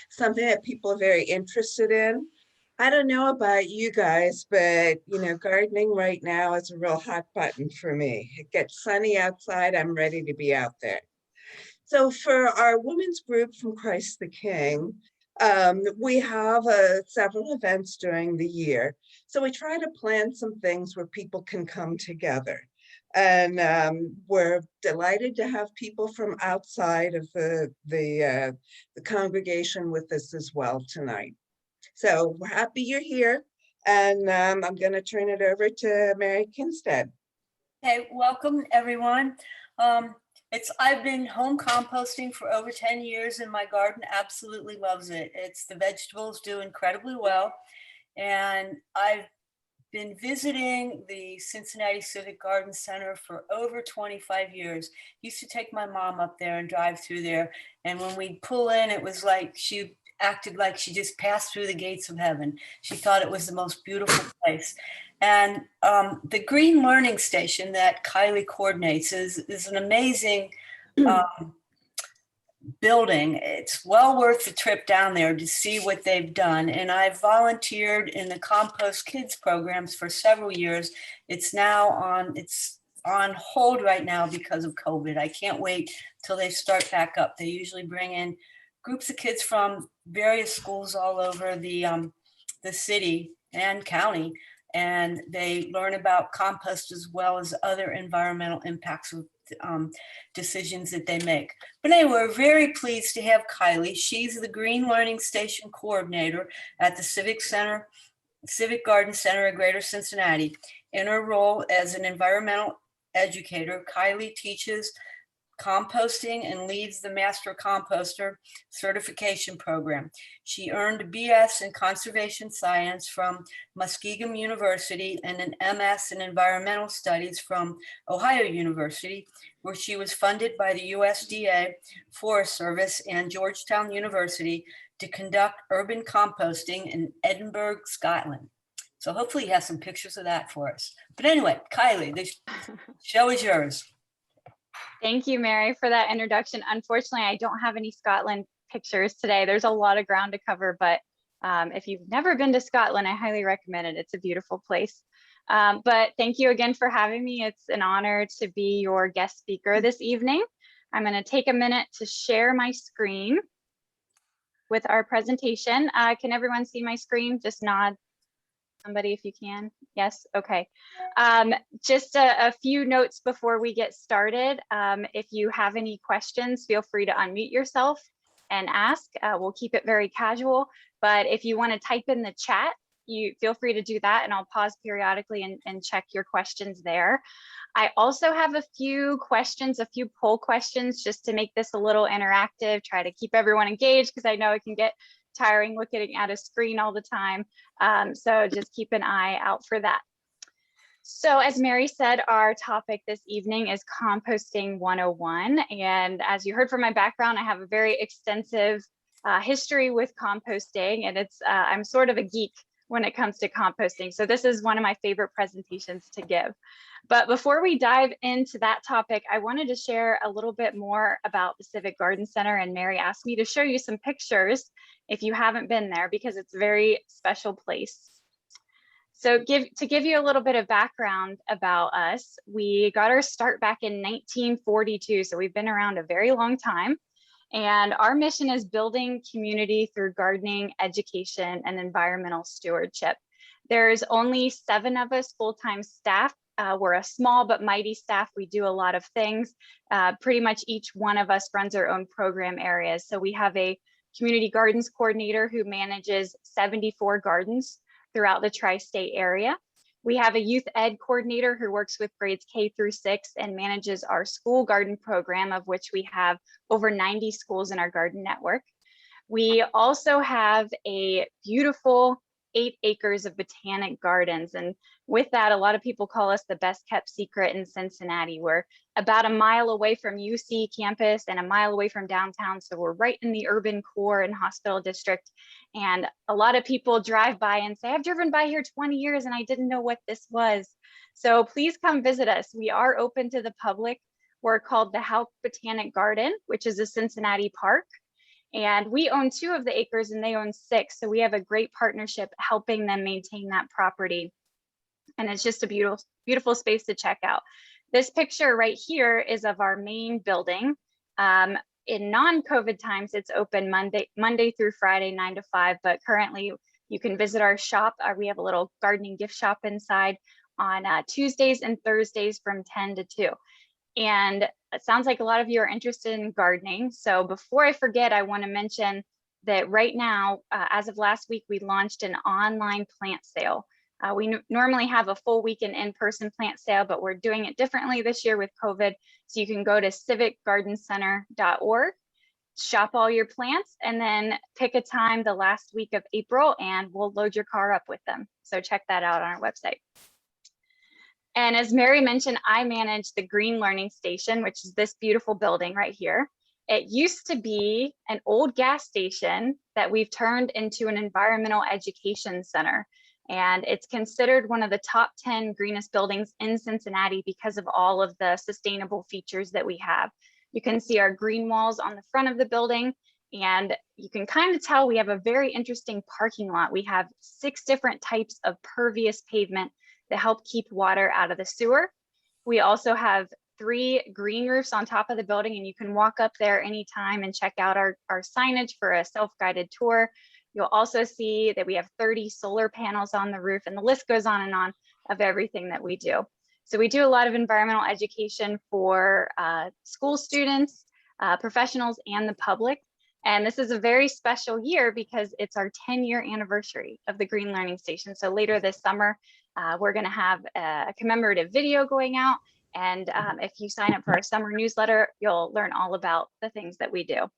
something that people are very interested in. I don't know about you guys, but gardening right now is a real hot button for me. It gets sunny outside, I'm ready to be out there. So for our women's group from Christ the King, we have several events during the year. So we try to plan some things where people can come together. And we're delighted to have people from outside of the congregation with us as well tonight. So we're happy you're here. And I'm going to turn it over to Mary Kinstead. Hey, welcome everyone. I've been home composting for over 10 years and my garden absolutely loves it. The vegetables do incredibly well. And I've been visiting the Cincinnati Civic Garden Center for over 25 years. Used to take my mom up there and drive through there. And when we'd pull in, it was like she acted like she just passed through the gates of heaven. She thought it was the most beautiful place. And the Green Learning Station that Kylie coordinates is an amazing building. It's well worth the trip down there to see what they've done. And I've volunteered in the Compost Kids programs for several years. It's on hold right now because of COVID. I can't wait till they start back up. They usually bring in groups of kids from various schools all over the city and county, and they learn about compost as well as other environmental impacts of decisions that they make. But anyway, we're very pleased to have Kylie. She's the Green Learning Station coordinator at the Civic Garden Center of Greater Cincinnati. In her role as an environmental educator, Kylie teaches composting and leads the Master Composter certification program. She earned a BS in conservation science from Muskingum University and an MS in environmental studies from Ohio University, where she was funded by the USDA Forest Service and Georgetown University to conduct urban composting in Edinburgh, Scotland. So hopefully you have some pictures of that for us. But anyway, Kylie, the show is yours. Thank you, Mary, for that introduction. Unfortunately, I don't have any Scotland pictures today. There's a lot of ground to cover, but if you've never been to Scotland, I highly recommend it. It's a beautiful place. But thank you again for having me. It's an honor to be your guest speaker this evening. I'm going to take a minute to share my screen with our presentation. Can everyone see my screen? Just nod. Somebody if you can. Yes, okay. Just a few notes before we get started. If you have any questions, feel free to unmute yourself and ask. We'll keep it very casual, but if you want to type in the chat, you feel free to do that and I'll pause periodically and check your questions there. I also have a few questions, a few poll questions just to make this a little interactive, try to keep everyone engaged because I know it can get tiring looking at a screen all the time. So just keep an eye out for that. So as Mary said, our topic this evening is Composting 101. And as you heard from my background, I have a very extensive history with composting, and I'm sort of a geek when it comes to composting. So this is one of my favorite presentations to give. But before we dive into that topic, I wanted to share a little bit more about the Civic Garden Center, and Mary asked me to show you some pictures if you haven't been there, because it's a very special place. So to give you a little bit of background about us, we got our start back in 1942. So we've been around a very long time. And our mission is building community through gardening, education, and environmental stewardship. There's only 7 of us full-time staff. We're a small but mighty staff. We do a lot of things. Pretty much each one of us runs our own program areas. So we have a community gardens coordinator who manages 74 gardens throughout the tri-state area. We have a youth ed coordinator who works with grades K through 6 and manages our school garden program, of which we have over 90 schools in our garden network. We also have a beautiful 8 acres of botanic gardens. And with that, a lot of people call us the best kept secret in Cincinnati. We're about a mile away from UC campus and a mile away from downtown. So we're right in the urban core and hospital district. And a lot of people drive by and say, I've driven by here 20 years and I didn't know what this was. So please come visit us. We are open to the public. We're called the Houck Botanic Garden, which is a Cincinnati park. And we own 2 of the acres and they own 6. So we have a great partnership helping them maintain that property. And it's just a beautiful, beautiful space to check out. This picture right here is of our main building. In non-COVID times, it's open Monday through Friday, 9 to 5, but currently you can visit our shop. We have a little gardening gift shop inside on Tuesdays and Thursdays from 10 to 2. And it sounds like a lot of you are interested in gardening. So before I forget, I want to mention that right now, as of last week, we launched an online plant sale. We normally have a full weekend in-person plant sale, but we're doing it differently this year with COVID. So you can go to civicgardencenter.org, shop all your plants, and then pick a time the last week of April, and we'll load your car up with them. So check that out on our website. And as Mary mentioned, I manage the Green Learning Station, which is this beautiful building right here. It used to be an old gas station that we've turned into an environmental education center. And it's considered one of the top 10 greenest buildings in Cincinnati because of all of the sustainable features that we have. You can see our green walls on the front of the building, and you can kind of tell we have a very interesting parking lot. We have 6 different types of pervious pavement that help keep water out of the sewer. We also have 3 green roofs on top of the building, and you can walk up there anytime and check out our signage for a self-guided tour. You'll also see that we have 30 solar panels on the roof, and the list goes on and on of everything that we do. So we do a lot of environmental education for school students, professionals, and the public. And this is a very special year because it's our 10-year anniversary of the Green Learning Station. So later this summer, we're going to have a commemorative video going out. And if you sign up for our summer newsletter, you'll learn all about the things that we do.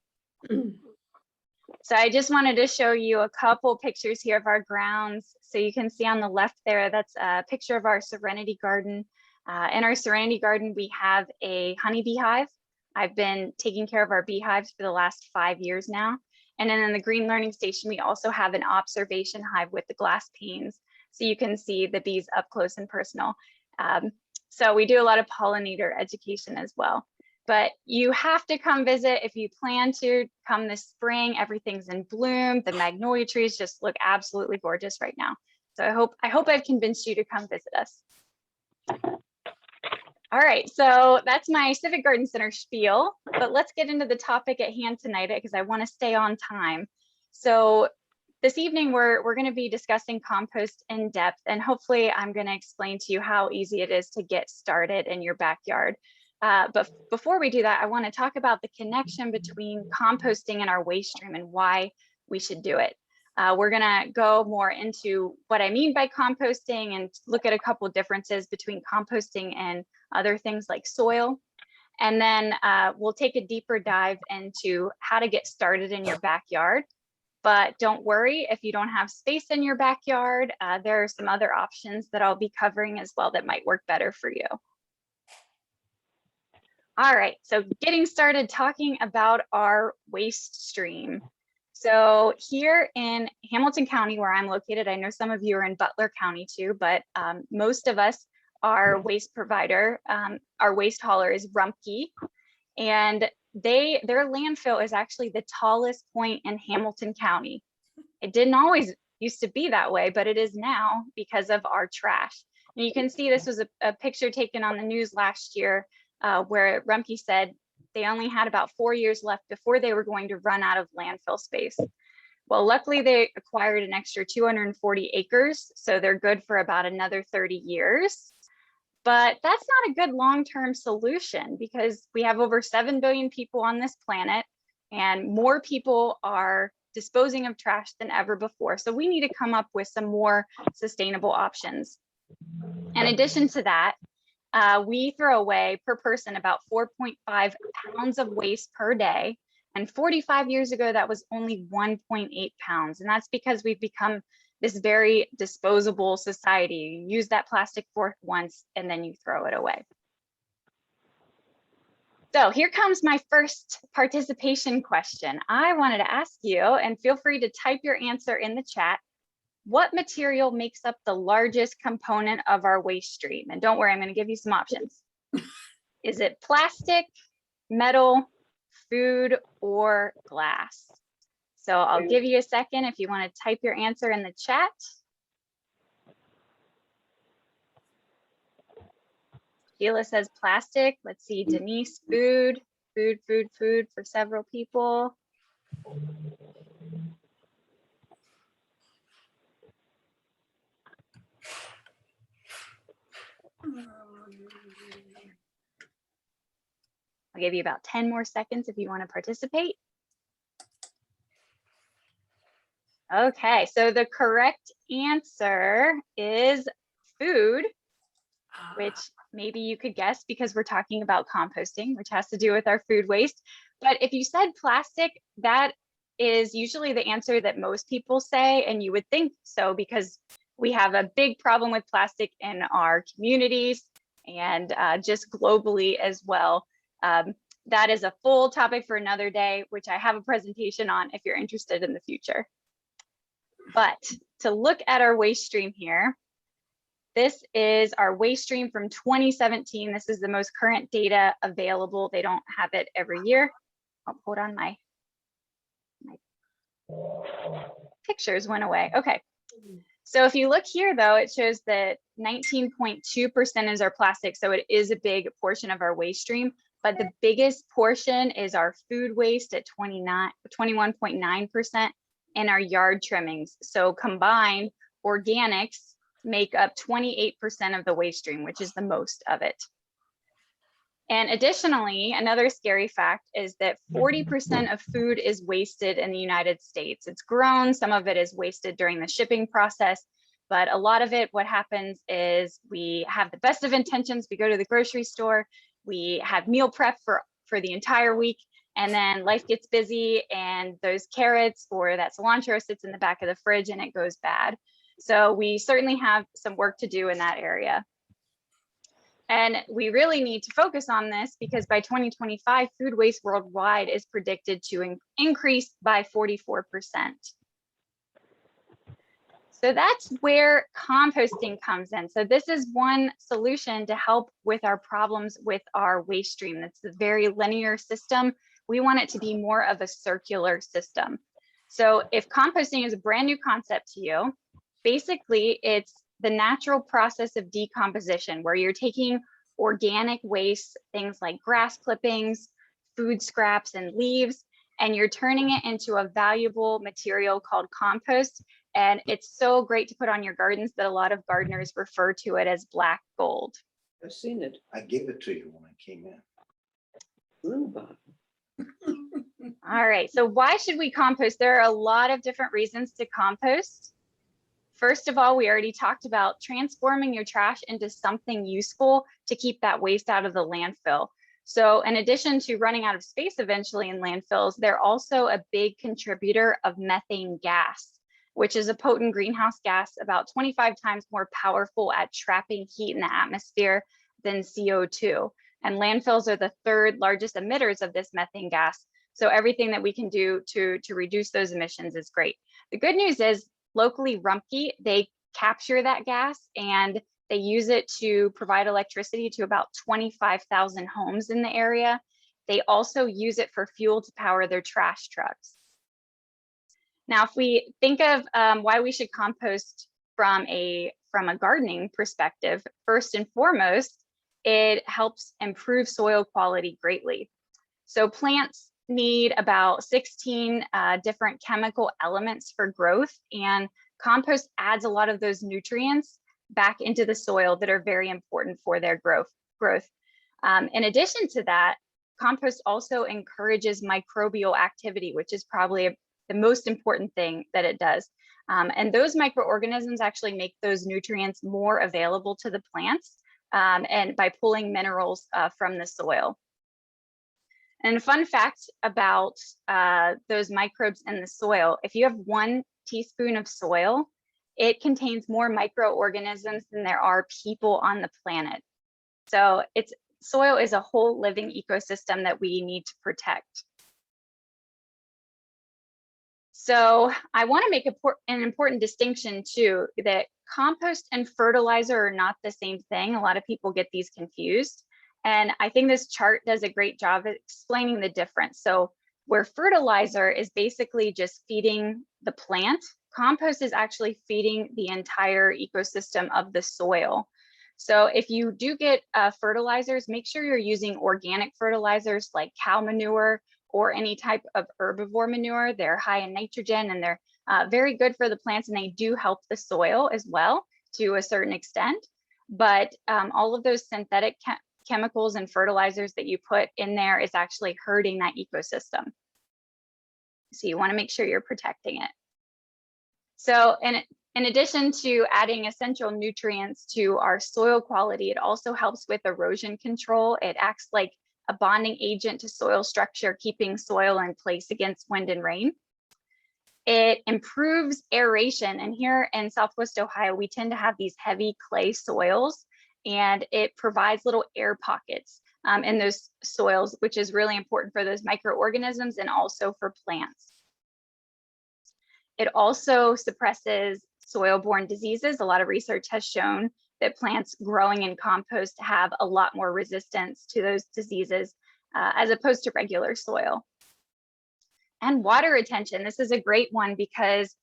So I just wanted to show you a couple pictures here of our grounds. So you can see on the left there, that's a picture of our Serenity Garden. In our Serenity Garden, we have a honeybee hive. I've been taking care of our beehives for the last 5 years now. And then in the Green Learning Station, we also have an observation hive with the glass panes. So you can see the bees up close and personal. So we do a lot of pollinator education as well. But you have to come visit if you plan to come this spring. Everything's in bloom. The magnolia trees just look absolutely gorgeous right now. So I hope I've convinced you to come visit us. All right, so that's my Civic Garden Center spiel, but let's get into the topic at hand tonight because I want to stay on time. So this evening, we're going to be discussing compost in depth, and hopefully I'm going to explain to you how easy it is to get started in your backyard. But before we do that, I want to talk about the connection between composting and our waste stream and why we should do it. We're going to go more into what I mean by composting and look at a couple of differences between composting and other things like soil. And then we'll take a deeper dive into how to get started in your backyard. But don't worry, if you don't have space in your backyard, there are some other options that I'll be covering as well that might work better for you. All right, so getting started talking about our waste stream. So here in Hamilton County, where I'm located, I know some of you are in Butler County too, but most of us, our waste provider, our waste hauler is Rumpke, and their landfill is actually the tallest point in Hamilton County. It didn't always used to be that way, but it is now because of our trash. And you can see this was a picture taken on the news last year where Rumpke said they only had about 4 years left before they were going to run out of landfill space. Well, luckily they acquired an extra 240 acres, so they're good for about another 30 years. But that's not a good long-term solution because we have over 7 billion people on this planet and more people are disposing of trash than ever before. So we need to come up with some more sustainable options. In addition to that, we throw away per person about 4.5 pounds of waste per day. And 45 years ago, that was only 1.8 pounds. And that's because we've become this very disposable society. You use that plastic fork once and then you throw it away. So here comes my first participation question. I wanted to ask you, and feel free to type your answer in the chat, what material makes up the largest component of our waste stream? And don't worry, I'm going to give you some options. Is it plastic, metal, food, or glass? So I'll give you a second if you want to type your answer in the chat. Sheila says plastic. Let's see, Denise, food for several people. I'll give you about 10 more seconds if you want to participate. Okay, so the correct answer is food, which maybe you could guess because we're talking about composting, which has to do with our food waste. But if you said plastic, that is usually the answer that most people say, and you would think so because we have a big problem with plastic in our communities and just globally as well. That is a full topic for another day, which I have a presentation on if you're interested in the future. But to look at our waste stream here, this is our waste stream from 2017. This is the most current data available. They don't have it every year. Oh, hold on, my pictures went away. Okay. So if you look here, though, it shows that 19.2% is our plastic. So it is a big portion of our waste stream. But the biggest portion is our food waste at 21.9%. And our yard trimmings. So combined, organics make up 28% of the waste stream, which is the most of it. And additionally, another scary fact is that 40% of food is wasted in the United States. It's grown, some of it is wasted during the shipping process, but a lot of it, what happens is we have the best of intentions, we go to the grocery store, we have meal prep for the entire week, and then life gets busy and those carrots or that cilantro sits in the back of the fridge and it goes bad. So we certainly have some work to do in that area. And we really need to focus on this because by 2025, food waste worldwide is predicted to increase by 44%. So that's where composting comes in. So this is one solution to help with our problems with our waste stream. It's a very linear system. We want it to be more of a circular system. So if composting is a brand new concept to you, basically it's the natural process of decomposition where you're taking organic waste, things like grass clippings, food scraps and leaves, and you're turning it into a valuable material called compost. And it's so great to put on your gardens that a lot of gardeners refer to it as black gold. I've seen it. I gave it to you when I came in. Blue bottle. All right, so why should we compost? There are a lot of different reasons to compost. First of all, we already talked about transforming your trash into something useful to keep that waste out of the landfill. So in addition to running out of space eventually in landfills, they're also a big contributor of methane gas, which is a potent greenhouse gas about 25 times more powerful at trapping heat in the atmosphere than CO2. And landfills are the third largest emitters of this methane gas. So everything that we can do to reduce those emissions is great. The good news is locally Rumpke, they capture that gas and they use it to provide electricity to about 25,000 homes in the area. They also use it for fuel to power their trash trucks. Now, if we think of why we should compost from a gardening perspective, first and foremost, it helps improve soil quality greatly. So plants need about 16 different chemical elements for growth, and compost adds a lot of those nutrients back into the soil that are very important for their growth. In addition to that, compost also encourages microbial activity, which is probably the most important thing that it does. And those microorganisms actually make those nutrients more available to the plants and by pulling minerals from the soil. And a fun fact about those microbes in the soil, if you have 1 teaspoon of soil, it contains more microorganisms than there are people on the planet. So soil is a whole living ecosystem that we need to protect. So I want to make an important distinction too, that compost and fertilizer are not the same thing. A lot of people get these confused. And I think this chart does a great job of explaining the difference. So Where fertilizer is basically just feeding the plant, compost is actually feeding the entire ecosystem of the soil. So if you do get fertilizers, make sure you're using organic fertilizers like cow manure or any type of herbivore manure. They're high in nitrogen and they're very good for the plants, and they do help the soil as well to a certain extent. But all of those synthetic chemicals and fertilizers that you put in there is actually hurting that ecosystem. So you want to make sure you're protecting it. So in addition to adding essential nutrients to our soil quality, it also helps with erosion control. It acts like a bonding agent to soil structure, keeping soil in place against wind and rain. It improves aeration. And here in Southwest Ohio, we tend to have these heavy clay soils, and it provides little air pockets in those soils, which is really important for those microorganisms and also for plants. It also suppresses soil-borne diseases. A lot of research has shown that plants growing in compost have a lot more resistance to those diseases as opposed to regular soil. And water retention. This is a great one because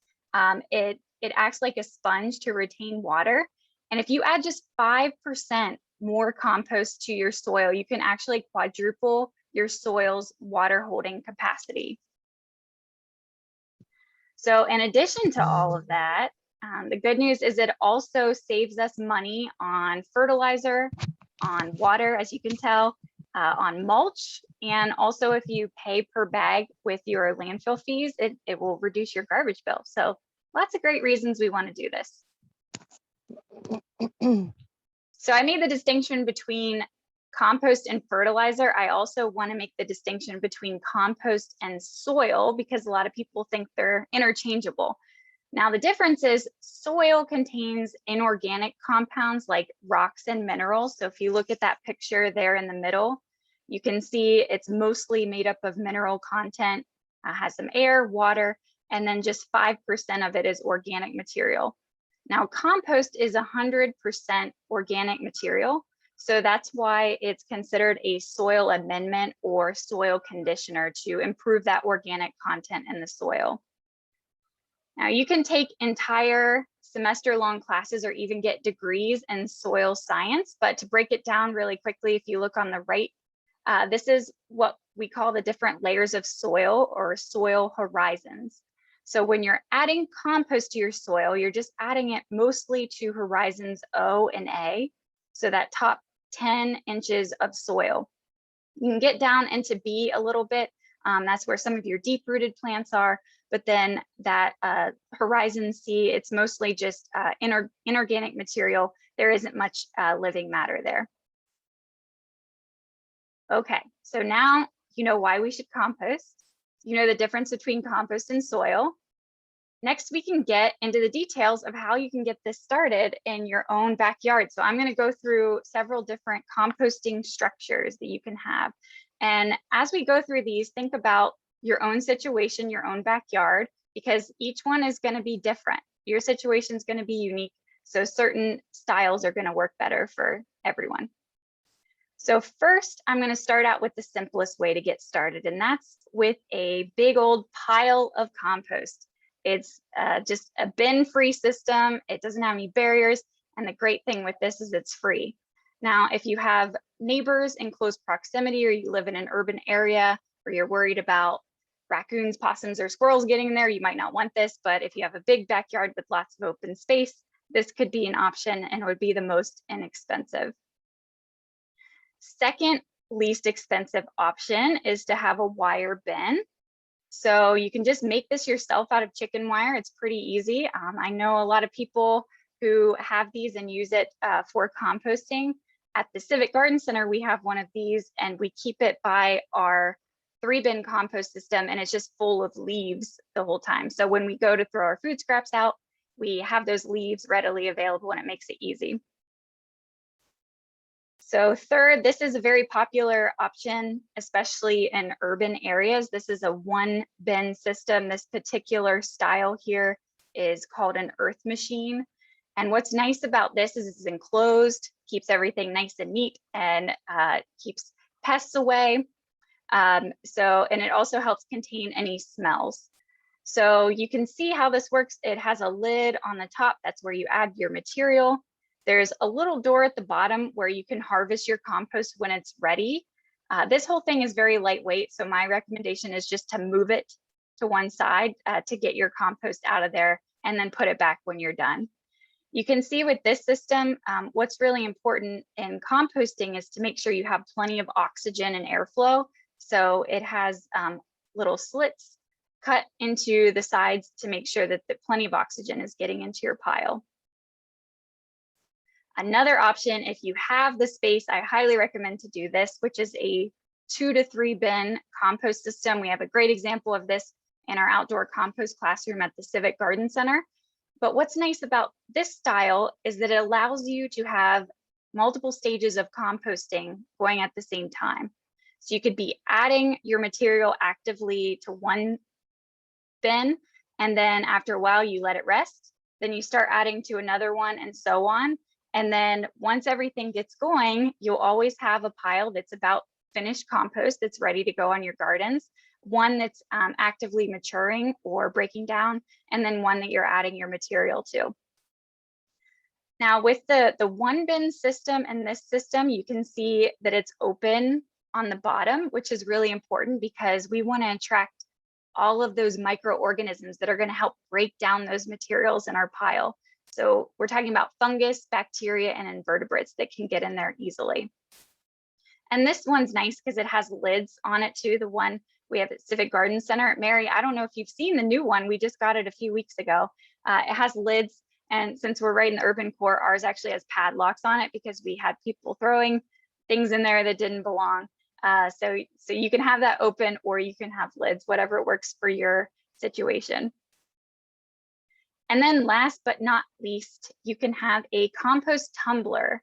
it acts like a sponge to retain water. And if you add just 5% more compost to your soil, you can actually quadruple your soil's water holding capacity. So in addition to all of that, the good news is it also saves us money on fertilizer, on water, as you can tell, on mulch, and also if you pay per bag with your landfill fees, it will reduce your garbage bill. So lots of great reasons we want to do this. So I made the distinction between compost and fertilizer. I also want to make the distinction between compost and soil because a lot of people think they're interchangeable. Now, the difference is soil contains inorganic compounds like rocks and minerals. So if you look at that picture there in the middle, you can see it's mostly made up of mineral content, has some air, water, and then just 5% of it is organic material. Now, compost is 100% organic material. So that's why it's considered a soil amendment or soil conditioner to improve that organic content in the soil. Now, you can take entire semester-long classes or even get degrees in soil science, but to break it down really quickly, if you look on the right, this is what we call the different layers of soil or soil horizons. So when you're adding compost to your soil, you're just adding it mostly to horizons O and A, so that top 10 inches of soil. You can get down into B a little bit. That's where some of your deep-rooted plants are, but then that horizon C, it's mostly just inorganic material. There isn't much living matter there. Okay, so now you know why we should compost. You know the difference between compost and soil. Next, we can get into the details of how you can get this started in your own backyard. So I'm going to go through several different composting structures that you can have. And as we go through these, think about your own situation, your own backyard, because each one is going to be different. Your situation is going to be unique. So certain styles are going to work better for everyone. So first, I'm going to start out with the simplest way to get started, and that's with a big old pile of compost. It's just a bin-free system. It doesn't have any barriers. And the great thing with this is it's free. Now, if you have neighbors in close proximity, or you live in an urban area, or you're worried about raccoons, possums, or squirrels getting in there, you might not want this. But if you have a big backyard with lots of open space, this could be an option, and it would be the most inexpensive. Second least expensive option is to have a wire bin. So you can just make this yourself out of chicken wire. It's pretty easy. I know a lot of people who have these and use it for composting. At the Civic Garden Center, we have one of these, and we keep it by our 3-bin compost system, and it's just full of leaves the whole time. So when we go to throw our food scraps out, we have those leaves readily available, and it makes it easy. So third, this is a very popular option, especially in urban areas. This is a 1-bin system. This particular style here is called an earth machine. And what's nice about this is it's enclosed, keeps everything nice and neat, and keeps pests away. And it also helps contain any smells. So you can see how this works. It has a lid on the top. That's where you add your material. There's a little door at the bottom where you can harvest your compost when it's ready. This whole thing is very lightweight, so my recommendation is just to move it to one side to get your compost out of there and then put it back when you're done. You can see with this system, what's really important in composting is to make sure you have plenty of oxygen and airflow. So it has little slits cut into the sides to make sure that plenty of oxygen is getting into your pile. Another option, if you have the space, I highly recommend to do this, which is a 2 to 3 bin compost system. We have a great example of this in our outdoor compost classroom at the Civic Garden Center. But what's nice about this style is that it allows you to have multiple stages of composting going at the same time. So you could be adding your material actively to one bin, and then after a while you let it rest. Then you start adding to another one and so on. And then once everything gets going, you'll always have a pile that's about finished compost that's ready to go on your gardens, one that's actively maturing or breaking down, and then one that you're adding your material to. Now with the one bin system and this system, you can see that it's open on the bottom, which is really important because we want to attract all of those microorganisms that are going to help break down those materials in our pile. So we're talking about fungus, bacteria, and invertebrates that can get in there easily. And this one's nice because it has lids on it too, the one we have at Civic Garden Center. Mary, I don't know if you've seen the new one. We just got it a few weeks ago. It has lids, and since we're right in the urban core, ours actually has padlocks on it because we had people throwing things in there that didn't belong. So you can have that open or you can have lids, whatever works for your situation. And then last but not least, you can have a compost tumbler.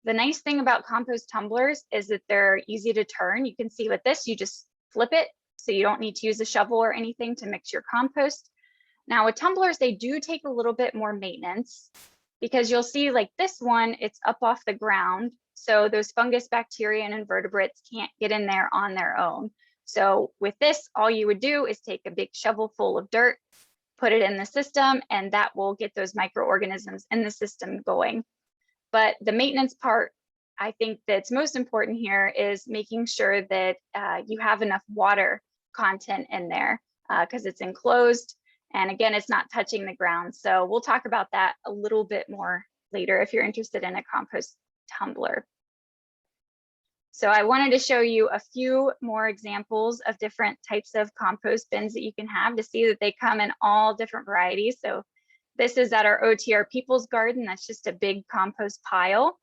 The nice thing about compost tumblers is that they're easy to turn. You can see with this, you just flip it, so you don't need to use a shovel or anything to mix your compost. Now with tumblers, they do take a little bit more maintenance because you'll see like this one, it's up off the ground. So those fungus, bacteria, and invertebrates can't get in there on their own. So with this, all you would do is take a big shovel full of dirt, put it in the system, and that will get those microorganisms in the system going. But the maintenance part, I think that's most important here is making sure that you have enough water content in there because it's enclosed. And again, it's not touching the ground. So we'll talk about that a little bit more later if you're interested in a compost tumbler. So I wanted to show you a few more examples of different types of compost bins that you can have to see that they come in all different varieties. So this is at our OTR People's Garden. That's just a big compost pile.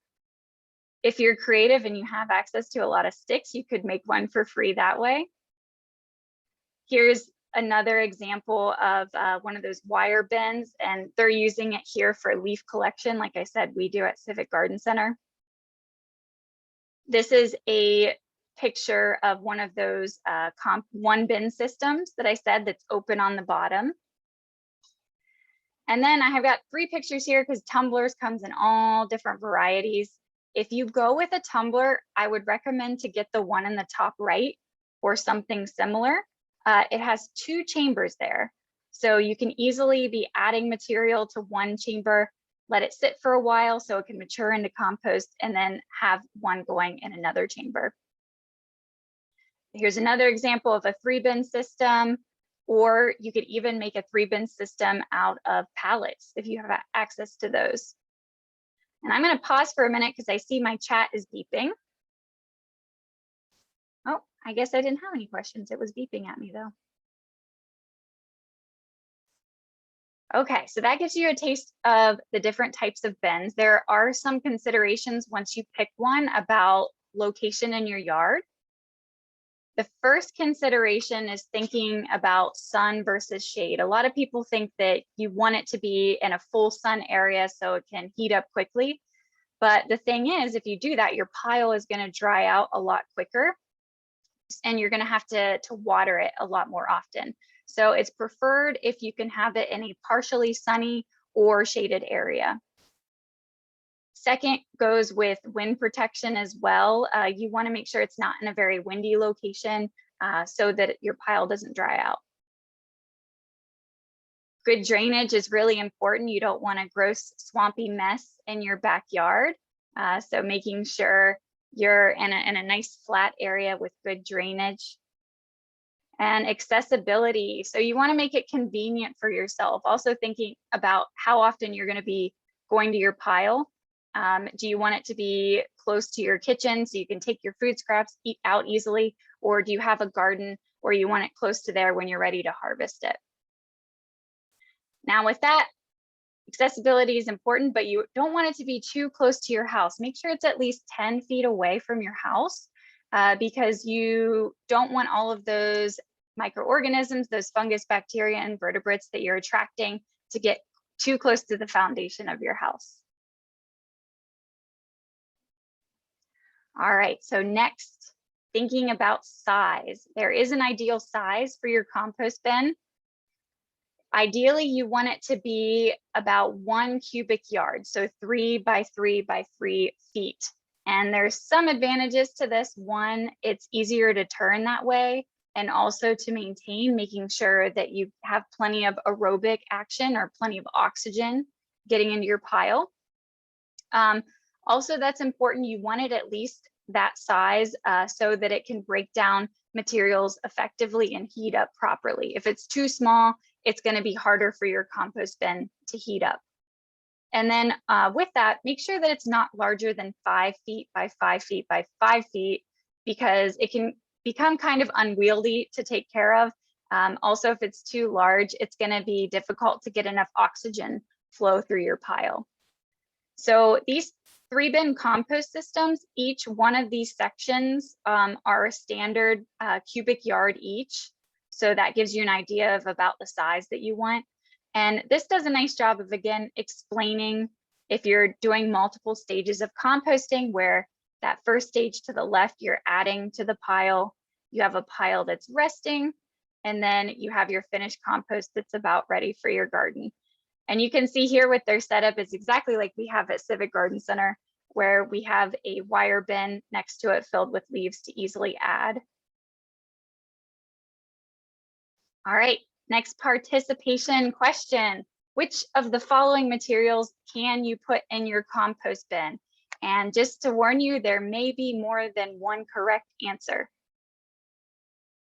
If you're creative and you have access to a lot of sticks, you could make one for free that way. Here's another example of one of those wire bins, and they're using it here for leaf collection. Like I said, we do at Civic Garden Center. This is a picture of one of those one bin systems that I said that's open on the bottom. And then I have got 3 pictures here because tumblers comes in all different varieties. If you go with a tumbler, I would recommend to get the one in the top right or something similar. It has 2 chambers there. So you can easily be adding material to one chamber, let it sit for a while so it can mature into compost, and then have one going in another chamber. Here's another example of a 3-bin system, or you could even make a 3-bin system out of pallets if you have access to those. And I'm going to pause for a minute because I see my chat is beeping. Oh, I guess I didn't have any questions. It was beeping at me though. Okay, so that gives you a taste of the different types of bins. There are some considerations once you pick one about location in your yard. The first consideration is thinking about sun versus shade. A lot of people think that you want it to be in a full sun area so it can heat up quickly. But the thing is, if you do that, your pile is going to dry out a lot quicker and you're going to have to water it a lot more often. So it's preferred if you can have it in a partially sunny or shaded area. Second goes with wind protection as well. You want to make sure it's not in a very windy location so that your pile doesn't dry out. Good drainage is really important. You don't want a gross swampy mess in your backyard. So making sure you're in a nice flat area with good drainage. And accessibility. So you want to make it convenient for yourself. Also thinking about how often you're going to be going to your pile. Do you want it to be close to your kitchen so you can take your food scraps out easily? Or do you have a garden where you want it close to there when you're ready to harvest it? Now with that, accessibility is important, but you don't want it to be too close to your house. Make sure it's at least 10 feet away from your house because you don't want all of those microorganisms, those fungus, bacteria, and vertebrates that you're attracting to get too close to the foundation of your house. All right, so next, thinking about size. There is an ideal size for your compost bin. Ideally, you want it to be about 1 cubic yard, so 3 by 3 by 3 feet. And there's some advantages to this. One, it's easier to turn that way, and also to maintain, making sure that you have plenty of aerobic action or plenty of oxygen getting into your pile. Also, that's important. You want it at least that size so that it can break down materials effectively and heat up properly. If it's too small, it's going to be harder for your compost bin to heat up. And then with that, make sure that it's not larger than 5 feet by 5 feet by 5 feet, because it can become kind of unwieldy to take care of. Also, if it's too large, it's going to be difficult to get enough oxygen flow through your pile. So these 3-bin compost systems, each one of these sections are a standard cubic yard each. So that gives you an idea of about the size that you want. And this does a nice job of, again, explaining if you're doing multiple stages of composting, where that first stage to the left, you're adding to the pile, you have a pile that's resting, and then you have your finished compost that's about ready for your garden. And you can see here with their setup is exactly like we have at Civic Garden Center, where we have a wire bin next to it filled with leaves to easily add. All right, next participation question. Which of the following materials can you put in your compost bin? And just to warn you, there may be more than one correct answer.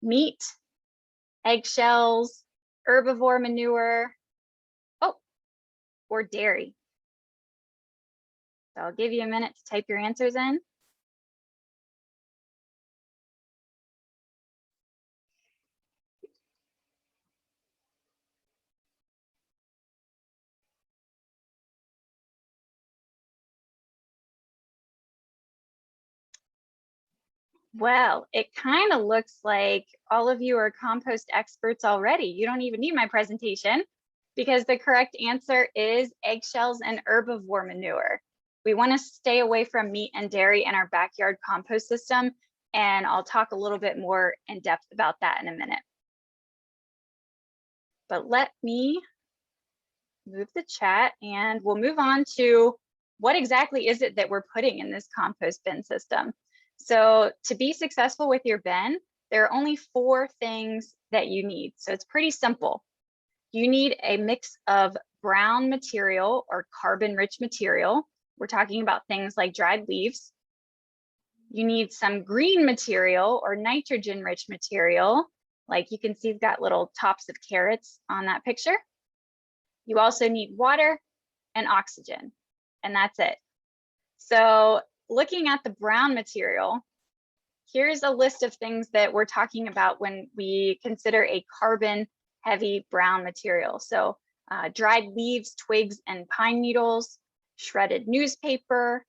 Meat, eggshells, herbivore manure, or dairy. So I'll give you a minute to type your answers in. Well, it kind of looks like all of you are compost experts already. You don't even need my presentation, because the correct answer is eggshells and herbivore manure. We want to stay away from meat and dairy in our backyard compost system, and I'll talk a little bit more in depth about that in a minute. But let me move the chat and we'll move on to what exactly is it that we're putting in this compost bin system. So to be successful with your bin, there are only 4 things that you need. So it's pretty simple. You need a mix of brown material or carbon-rich material. We're talking about things like dried leaves. You need some green material or nitrogen-rich material. Like you can see, it's got little tops of carrots on that picture. You also need water and oxygen, and that's it. So looking at the brown material, here's a list of things that we're talking about when we consider a carbon-heavy brown material. So dried leaves, twigs, and pine needles, shredded newspaper,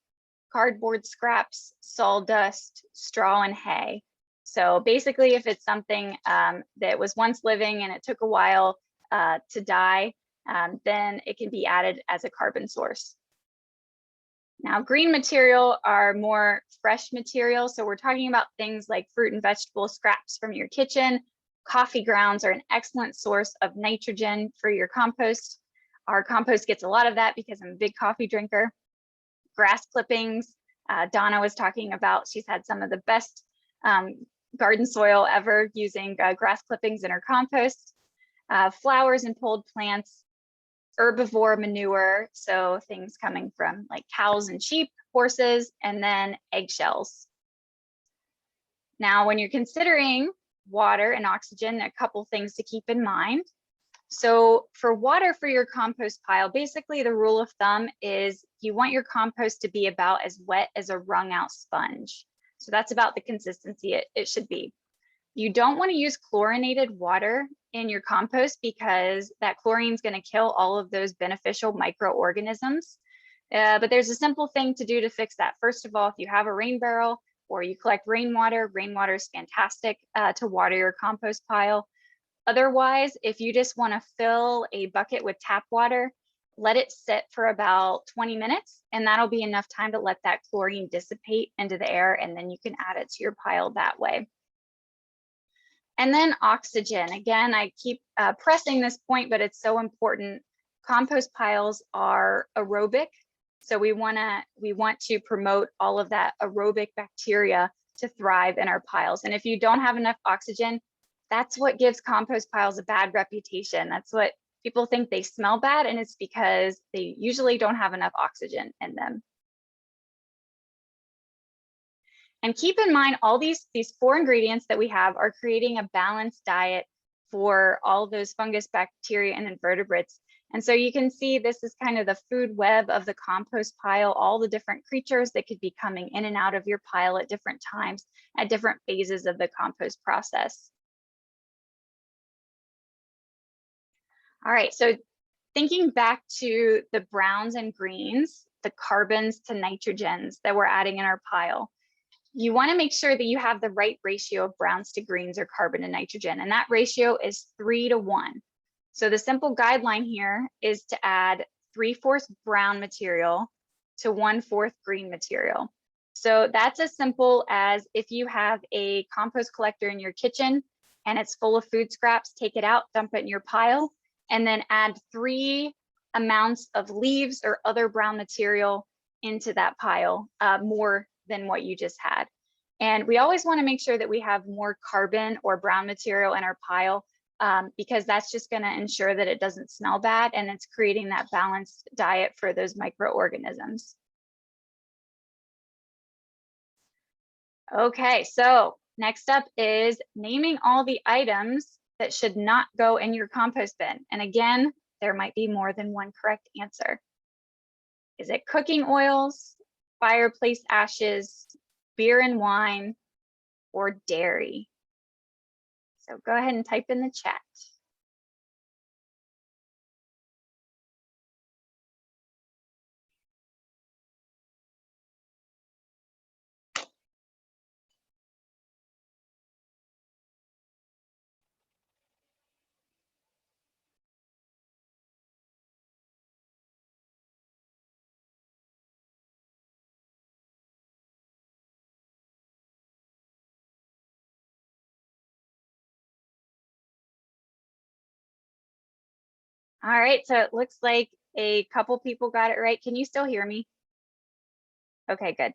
cardboard scraps, sawdust, straw, and hay. So basically, if it's something that was once living and it took a while to die, then it can be added as a carbon source. Now, green material are more fresh material. So we're talking about things like fruit and vegetable scraps from your kitchen. Coffee grounds are an excellent source of nitrogen for your compost. Our compost gets a lot of that because I'm a big coffee drinker. grass clippings. Donna was talking about, she's had some of the best garden soil ever using grass clippings in her compost. Flowers and pulled plants, herbivore manure, so things coming from like cows and sheep, horses, and then eggshells. Now, when you're considering water and oxygen, a couple things to keep in mind. So for water for your compost pile, basically the rule of thumb is you want your compost to be about as wet as a wrung out sponge. So that's about the consistency it should be. You don't want to use chlorinated water in your compost because that chlorine is going to kill all of those beneficial microorganisms. But there's a simple thing to do to fix that. First of all, if you have a rain barrel or you collect rainwater is fantastic to water your compost pile. Otherwise, if you just want to fill a bucket with tap water, let it sit for about 20 minutes, and that'll be enough time to let that chlorine dissipate into the air, and then you can add it to your pile that way. And then oxygen. Again, I keep pressing this point, but it's so important. Compost piles are aerobic, so we want to promote all of that aerobic bacteria to thrive in our piles. And if you don't have enough oxygen, that's what gives compost piles a bad reputation. That's what people think, they smell bad, and it's because they usually don't have enough oxygen in them. And keep in mind, all these 4 ingredients that we have are creating a balanced diet for all those fungus, bacteria, and invertebrates. And so you can see this is kind of the food web of the compost pile, all the different creatures that could be coming in and out of your pile at different times, at different phases of the compost process. All right, so thinking back to the browns and greens, the carbons to nitrogens that we're adding in our pile, you want to make sure that you have the right ratio of browns to greens or carbon to nitrogen, and that ratio is 3 to 1. So the simple guideline here is to add 3/4 brown material to 1/4 green material. So that's as simple as if you have a compost collector in your kitchen and it's full of food scraps, take it out, dump it in your pile, and then add 3 amounts of leaves or other brown material into that pile, more than what you just had. And we always want to make sure that we have more carbon or brown material in our pile, because that's just going to ensure that it doesn't smell bad and it's creating that balanced diet for those microorganisms. Okay, so next up is naming all the items that should not go in your compost bin. And again, there might be more than one correct answer. Is it cooking oils, fireplace ashes, beer and wine, or dairy? So go ahead and type in the chat. All right, so it looks like a couple people got it right. Can you still hear me? Okay, good.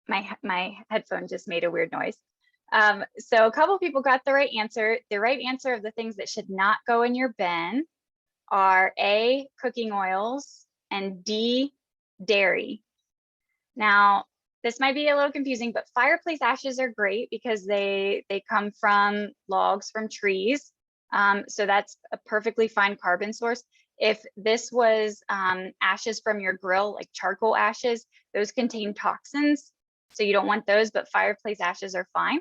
My headphone just made a weird noise. So a couple people got the right answer. The right answer of the things that should not go in your bin are A, cooking oils, and D, dairy. Now, this might be a little confusing, but fireplace ashes are great because they come from logs from trees. So that's a perfectly fine carbon source. If this was ashes from your grill, like charcoal ashes, those contain toxins. So you don't want those, but fireplace ashes are fine.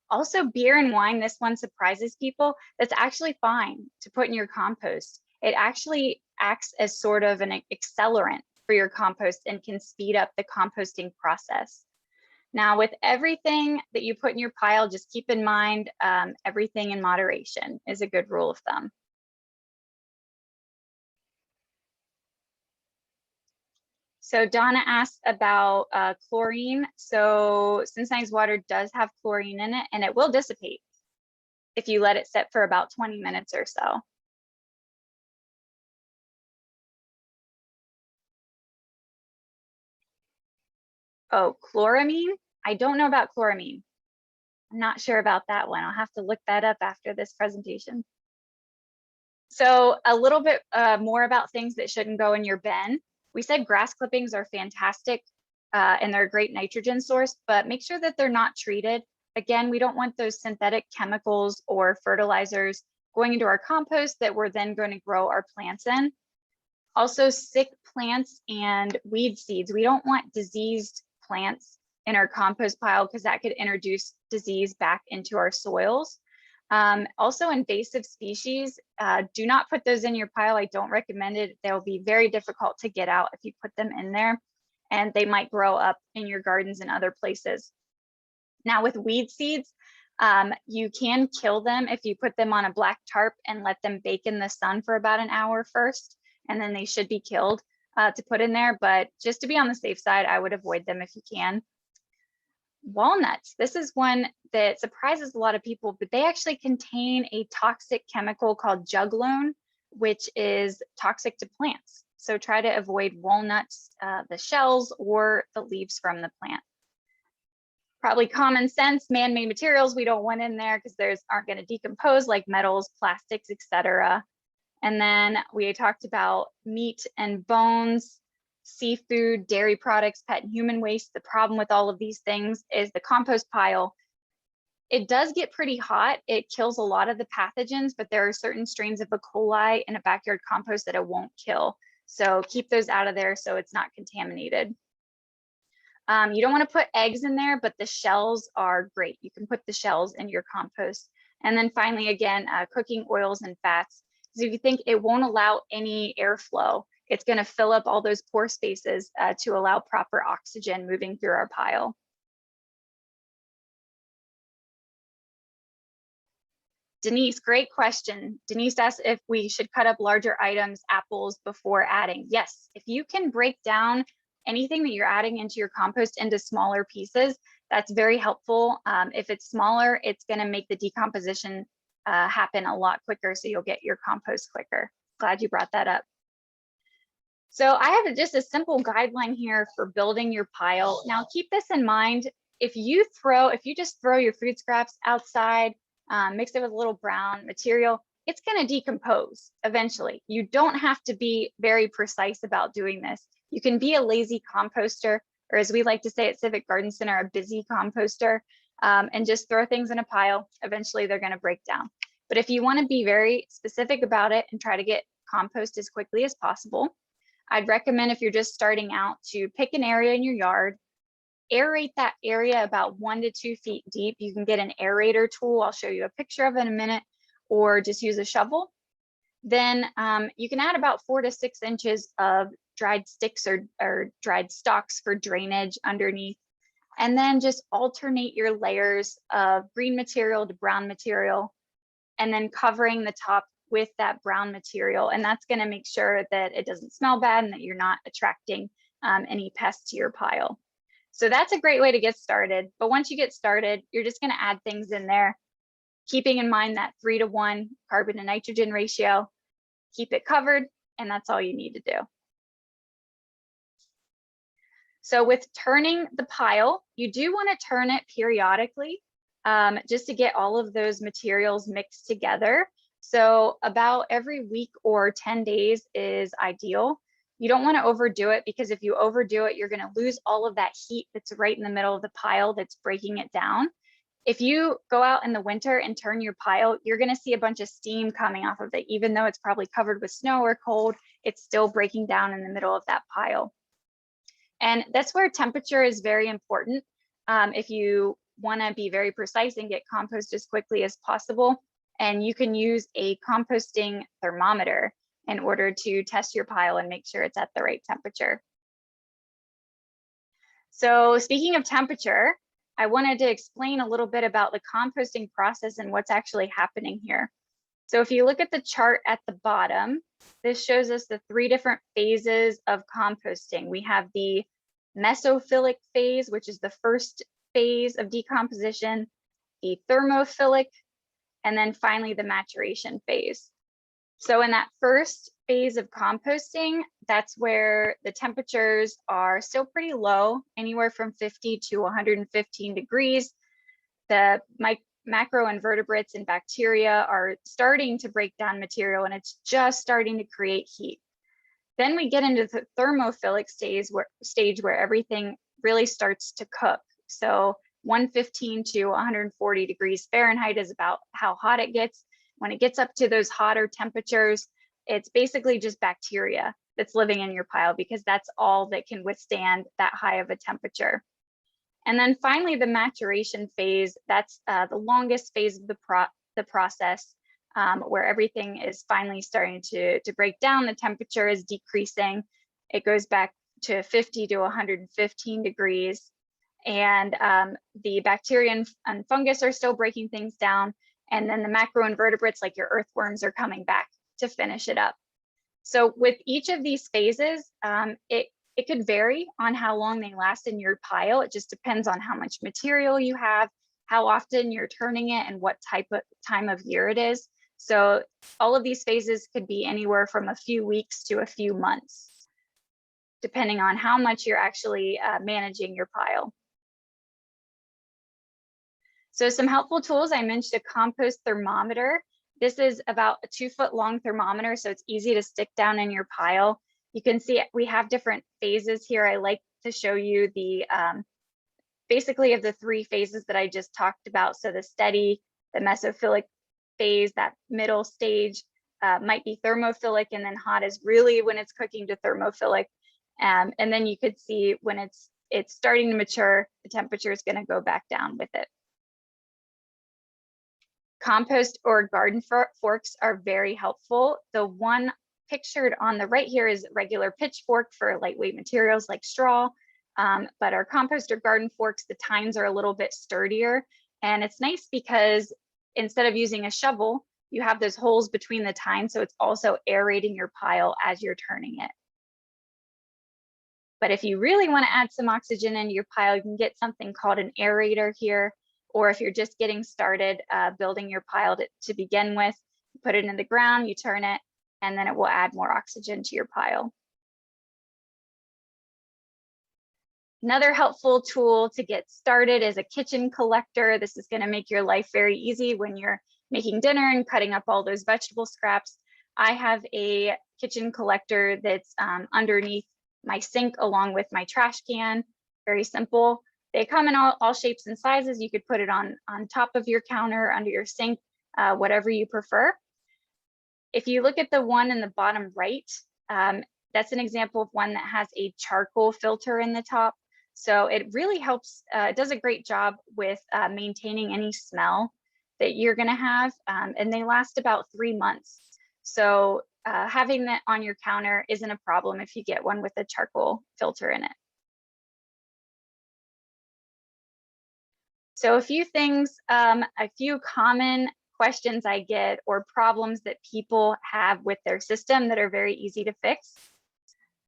Also, beer and wine, this one surprises people. That's actually fine to put in your compost. It actually acts as sort of an accelerant for your compost and can speed up the composting process. Now, with everything that you put in your pile, just keep in mind, everything in moderation is a good rule of thumb. So Donna asked about chlorine. So Cincinnati's water does have chlorine in it, and it will dissipate if you let it sit for about 20 minutes or so. Oh, chloramine? I don't know about chloramine. I'm not sure about that one. I'll have to look that up after this presentation. So a little bit more about things that shouldn't go in your bin. We said grass clippings are fantastic and they're a great nitrogen source, but make sure that they're not treated. Again, we don't want those synthetic chemicals or fertilizers going into our compost that we're then going to grow our plants in. Also, sick plants and weed seeds. We don't want diseased plants in our compost pile because that could introduce disease back into our soils. Also, invasive species, do not put those in your pile. I don't recommend it. They'll be very difficult to get out if you put them in there, and they might grow up in your gardens and other places. Now with weed seeds, you can kill them if you put them on a black tarp and let them bake in the sun for about an hour first, and then they should be killed to put in there. But just to be on the safe side, I would avoid them if you can. Walnuts. This is one that surprises a lot of people, but they actually contain a toxic chemical called juglone, which is toxic to plants. So try to avoid walnuts, the shells or the leaves from the plant. Probably common sense, man-made materials we don't want in there because theirs aren't going to decompose, like metals, plastics, etc. And then we talked about meat and bones, seafood, dairy products, pet and human waste. The problem with all of these things is the compost pile. It does get pretty hot. It kills a lot of the pathogens, but there are certain strains of E. coli in a backyard compost that it won't kill. So keep those out of there so it's not contaminated. You don't want to put eggs in there, but the shells are great. You can put the shells in your compost. And then finally, again, cooking oils and fats. So if you think it won't allow any airflow, it's going to fill up all those pore spaces to allow proper oxygen moving through our pile. Denise, great question. Denise asked if we should cut up larger items, apples, before adding. Yes, if you can break down anything that you're adding into your compost into smaller pieces, that's very helpful. If it's smaller, it's going to make the decomposition happen a lot quicker, so you'll get your compost quicker. Glad you brought that up. So I have just a simple guideline here for building your pile. Now keep this in mind. If you just throw your food scraps outside, mix it with a little brown material, it's going to decompose eventually. You don't have to be very precise about doing this. You can be a lazy composter, or as we like to say at Civic Garden Center, a busy composter, and just throw things in a pile. Eventually they're going to break down. But if you want to be very specific about it and try to get compost as quickly as possible, I'd recommend, if you're just starting out, to pick an area in your yard, aerate that area about 1 to 2 feet deep. You can get an aerator tool. I'll show you a picture of it in a minute, or just use a shovel. Then you can add about 4 to 6 inches of dried sticks or dried stalks for drainage underneath. And then just alternate your layers of green material to brown material, and then covering the top with that brown material. And that's going to make sure that it doesn't smell bad and that you're not attracting any pests to your pile. So that's a great way to get started. But once you get started, you're just going to add things in there, keeping in mind that 3 to 1 carbon to nitrogen ratio. Keep it covered, and that's all you need to do. So with turning the pile, you do want to turn it periodically just to get all of those materials mixed together. So about every week or 10 days is ideal. You don't want to overdo it, because if you overdo it, you're going to lose all of that heat that's right in the middle of the pile that's breaking it down. If you go out in the winter and turn your pile, you're going to see a bunch of steam coming off of it. Even though it's probably covered with snow or cold, it's still breaking down in the middle of that pile. And that's where temperature is very important. If you want to be very precise and get compost as quickly as possible, and you can use a composting thermometer in order to test your pile and make sure it's at the right temperature. So speaking of temperature, I wanted to explain a little bit about the composting process and what's actually happening here. So if you look at the chart at the bottom, this shows us the 3 different phases of composting. We have the mesophilic phase, which is the first phase of decomposition, the thermophilic, and then finally the maturation phase. So in that first phase of composting, that's where the temperatures are still pretty low, anywhere from 50 to 115 degrees. The macroinvertebrates and bacteria are starting to break down material, and it's just starting to create heat. Then we get into the thermophilic stage where everything really starts to cook. So 115 to 140 degrees Fahrenheit is about how hot it gets. When it gets up to those hotter temperatures, it's basically just bacteria that's living in your pile, because that's all that can withstand that high of a temperature. And then finally, the maturation phase, that's the longest phase of the process, where everything is finally starting to break down. The temperature is decreasing. It goes back to 50 to 115 degrees. And the bacteria and fungus are still breaking things down. And then the macroinvertebrates, like your earthworms, are coming back to finish it up. So with each of these phases, it could vary on how long they last in your pile. It just depends on how much material you have, how often you're turning it, and what time of year it is. So all of these phases could be anywhere from a few weeks to a few months, depending on how much you're actually managing your pile. So some helpful tools, I mentioned a compost thermometer. This is about a 2-foot long thermometer, so it's easy to stick down in your pile. You can see we have different phases here. I like to show you the basically of the 3 phases that I just talked about. So the steady, the mesophilic phase, that middle stage might be thermophilic, and then hot is really when it's cooking to thermophilic. And then you could see when it's starting to mature, the temperature is going to go back down with it. Compost or garden forks are very helpful. The one pictured on the right here is a regular pitchfork for lightweight materials like straw, but our compost or garden forks, the tines are a little bit sturdier, and it's nice because instead of using a shovel, you have those holes between the tines, so it's also aerating your pile as you're turning it. But if you really want to add some oxygen into your pile, you can get something called an aerator here. Or if you're just getting started building your pile to begin with, you put it in the ground, you turn it, and then it will add more oxygen to your pile. Another helpful tool to get started is a kitchen collector. This is going to make your life very easy when you're making dinner and cutting up all those vegetable scraps. I have a kitchen collector that's underneath my sink along with my trash can. Very simple. They come in all shapes and sizes. You could put it on top of your counter, under your sink, whatever you prefer. If you look at the one in the bottom right, that's an example of one that has a charcoal filter in the top. So it really helps, it does a great job with maintaining any smell that you're gonna have, and they last about 3 months. So having that on your counter isn't a problem if you get one with a charcoal filter in it. So a few things, a few common questions I get or problems that people have with their system that are very easy to fix.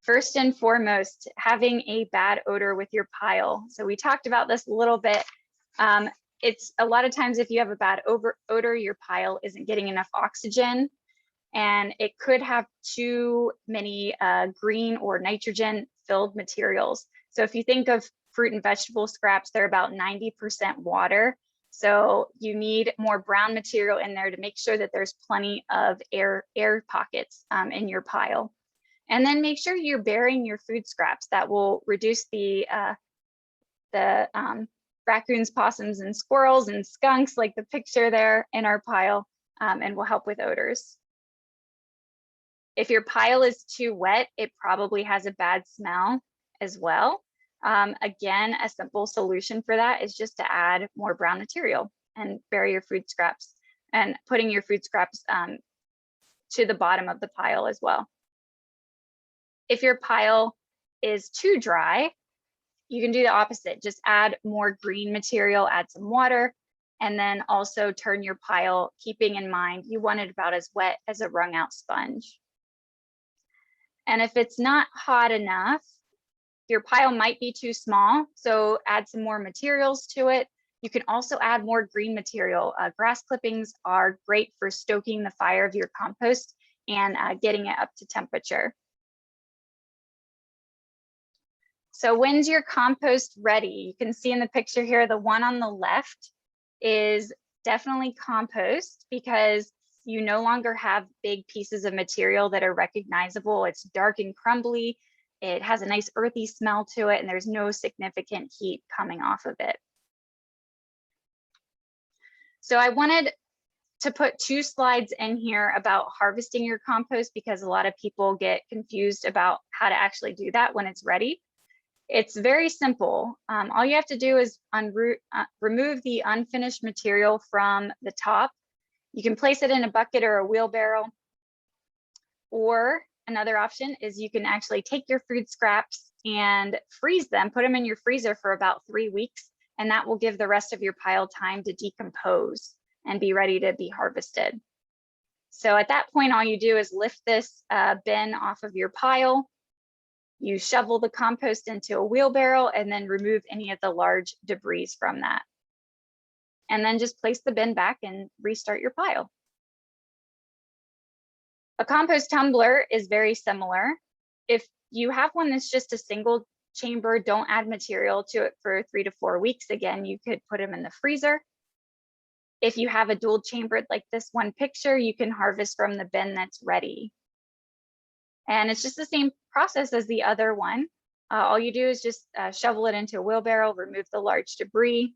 First and foremost, having a bad odor with your pile. So we talked about this a little bit. It's a lot of times if you have a bad odor, your pile isn't getting enough oxygen, and it could have too many green or nitrogen filled materials. So if you think of fruit and vegetable scraps, they're about 90% water. So you need more brown material in there to make sure that there's plenty of air pockets in your pile. And then make sure you're burying your food scraps. That will reduce the raccoons, possums, and squirrels and skunks, like the picture there in our pile, and will help with odors. If your pile is too wet, it probably has a bad smell as well. Again, a simple solution for that is just to add more brown material and bury your food scraps, and putting your food scraps to the bottom of the pile as well. If your pile is too dry, you can do the opposite. Just add more green material, add some water, and then also turn your pile, keeping in mind you want it about as wet as a wrung out sponge. And if it's not hot enough, your pile might be too small, so add some more materials to it. You can also add more green material. Grass clippings are great for stoking the fire of your compost and getting it up to temperature. So when's your compost ready? You can see in the picture here, the one on the left is definitely compost because you no longer have big pieces of material that are recognizable. It's dark and crumbly. It has a nice earthy smell to it, and there's no significant heat coming off of it. So I wanted to put 2 slides in here about harvesting your compost because a lot of people get confused about how to actually do that when it's ready. It's very simple. All you have to do is remove the unfinished material from the top. You can place it in a bucket or a wheelbarrow, or another option is you can actually take your food scraps and freeze them, put them in your freezer for about 3 weeks, and that will give the rest of your pile time to decompose and be ready to be harvested. So at that point, all you do is lift this bin off of your pile. You shovel the compost into a wheelbarrow and then remove any of the large debris from that. And then just place the bin back and restart your pile. A compost tumbler is very similar. If you have one that's just a single chamber, don't add material to it for 3 to 4 weeks. Again, you could put them in the freezer. If you have a dual chambered like this one picture, you can harvest from the bin that's ready. And it's just the same process as the other one. All you do is just shovel it into a wheelbarrow, remove the large debris.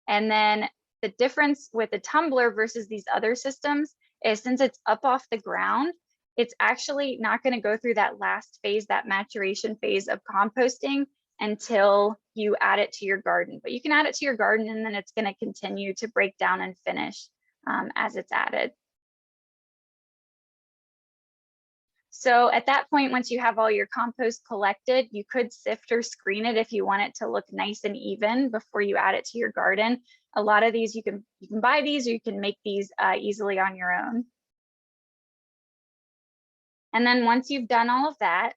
And then the difference with the tumbler versus these other systems is since it's up off the ground, it's actually not going to go through that last phase, that maturation phase of composting until you add it to your garden. But you can add it to your garden and then it's going to continue to break down and finish as it's added. So at that point, once you have all your compost collected, you could sift or screen it if you want it to look nice and even before you add it to your garden. A lot of these, you can buy these or you can make these easily on your own. And then once you've done all of that,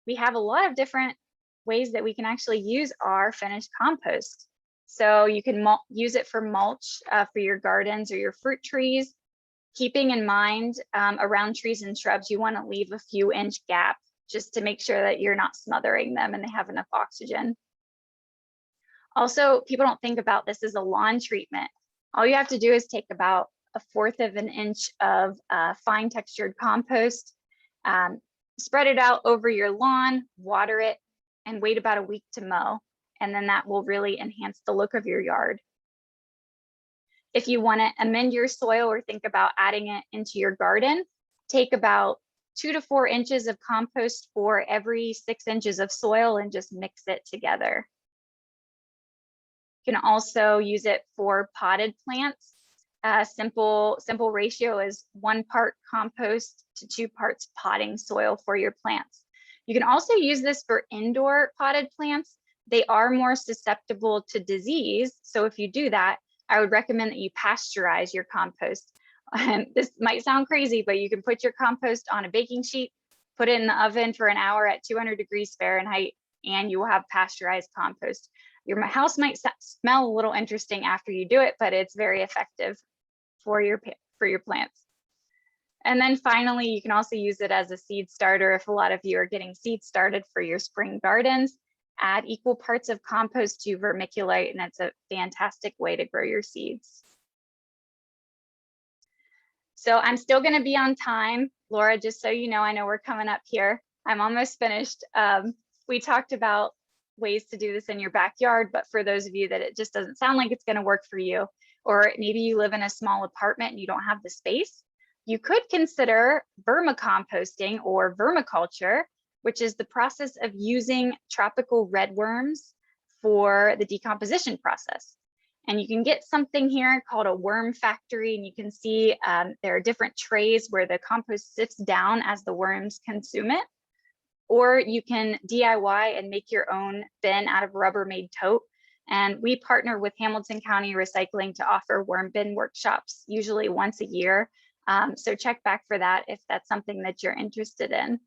we have a lot of different ways that we can actually use our finished compost. So you can use it for mulch for your gardens or your fruit trees. Keeping in mind around trees and shrubs, you want to leave a few inch gap just to make sure that you're not smothering them and they have enough oxygen. Also, people don't think about this as a lawn treatment. All you have to do is take about 1/4 of an inch of fine textured compost, spread it out over your lawn, water it, and wait about a week to mow. And then that will really enhance the look of your yard. If you want to amend your soil or think about adding it into your garden, take about 2 to 4 inches of compost for every 6 inches of soil and just mix it together. You can also use it for potted plants. Simple ratio is 1 part compost to 2 parts potting soil for your plants. You can also use this for indoor potted plants. They are more susceptible to disease. So if you do that, I would recommend that you pasteurize your compost. And this might sound crazy, but you can put your compost on a baking sheet, put it in the oven for an hour at 200 degrees Fahrenheit, and you will have pasteurized compost. Your house might smell a little interesting after you do it, but it's very effective for your plants. And then finally, you can also use it as a seed starter if a lot of you are getting seeds started for your spring gardens. Add equal parts of compost to vermiculite, and it's a fantastic way to grow your seeds. So I'm still going to be on time. Laura, just so you know, I know we're coming up here. I'm almost finished. We talked about ways to do this in your backyard, but for those of you that it just doesn't sound like it's going to work for you, or maybe you live in a small apartment and you don't have the space, you could consider vermicomposting or vermiculture, which is the process of using tropical redworms for the decomposition process. And you can get something here called a worm factory, and you can see there are different trays where the compost sits down as the worms consume it. Or you can DIY and make your own bin out of Rubbermaid tote. And we partner with Hamilton County Recycling to offer worm bin workshops, usually once a year. So check back for that if that's something that you're interested in.